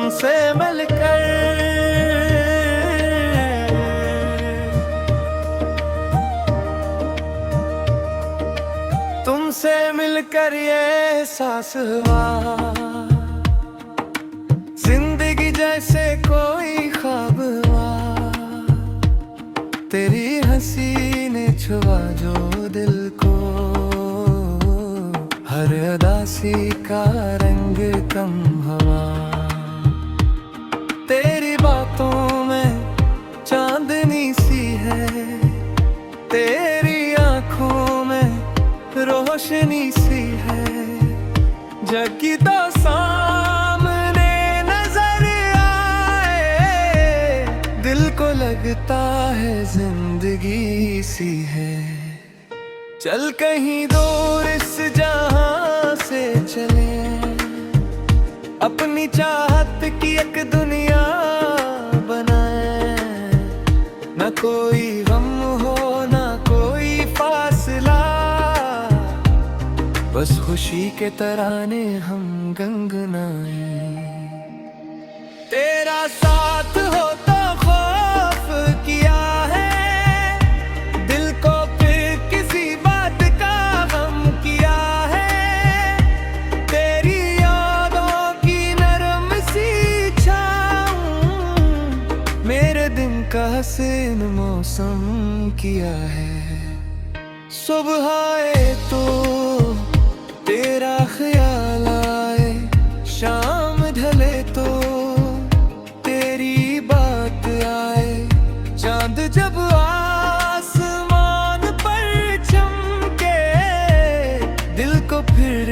तुमसे मिलकर, तुमसे मिलकर ये एहसास हुआ, जिंदगी जैसे कोई ख्वाब हुआ। तेरी हंसी ने छुआ जो दिल को, हर उदासी का रंग कम हुआ। तेरी बातों में चांदनी सी है, तेरी आंखों में रोशनी सी है। जग की तो सामने नजर आए, दिल को लगता है जिंदगी सी है। चल कहीं दूर इस जहां से चले, अपनी चाहत की एक दुनिया बनाए। न कोई गम हो न कोई फासला, बस खुशी के तराने हम गुनगुनाए। तेरा साथ हो तो खौफ किया है, दिल को फिर किसी बात का गम किया है। तेरी यादों की नरम सी छाँव, मेरे दिन का हसीन मौसम किया है। सुबह आए तो तेरा ख्याल आए, शाम ढले तो तेरी बात आए। चांद जब आसमान पर चमके, दिल को फिर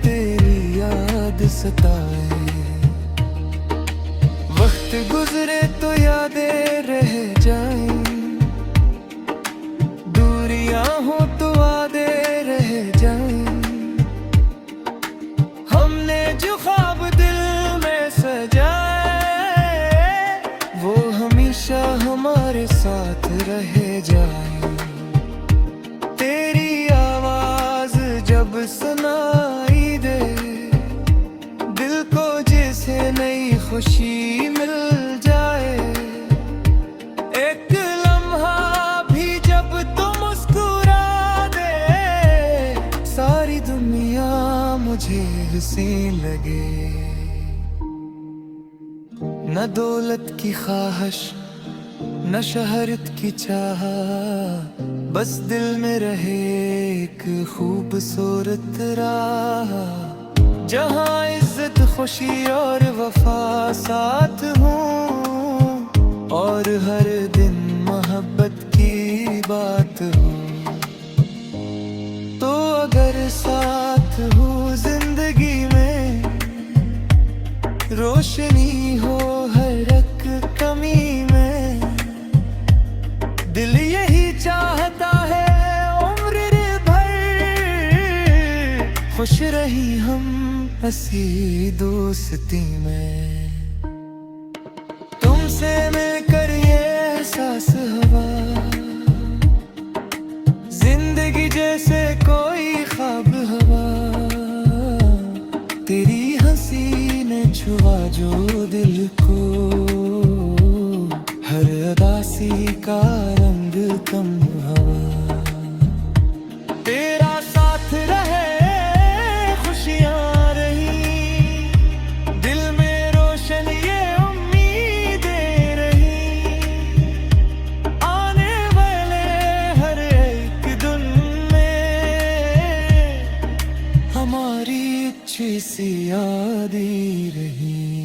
तेरी याद सताए। वक्त गुजरे तो यादें रह जाएं, दूरियां हो तो वादे रह जाएं। हमने जो ख्वाब दिल में सजाए, वो हमेशा हमारे साथ रह जाए। तेरी आवाज जब सुनाई दे, दिल को जैसे नई खुशी मिल जाए। एक लम्हा भी जब तुम मुस्कुरा दे, सारी दुनिया मुझे हसीन लगे। न दौलत की ख्वाहिश न शहरत की चाह, बस दिल में रहे एक खूबसूरत राह। जहाँ इज्जत खुशी और वफा साथ हूँ, और हर दिन मोहब्बत की बात हो। तो अगर साथ हो जिंदगी में, रोशनी हो हर एक कमी में। दिल यही चाहता है उम्र भर, खुश रही हम हंसी दोस्ती में। तुमसे मिलकर ये एहसास हुआ, जिंदगी जैसे कोई ख्वाब हुआ। तेरी हंसी ने छुआ जो दिल को, हर उदासी का रंग कम हुआ। तेरा साथ रहे खुशियाँ रही, दिल में रोशन ये उम्मीदें रही। आने वाले हर एक दिन में हमारी अच्छी सी यादें रही।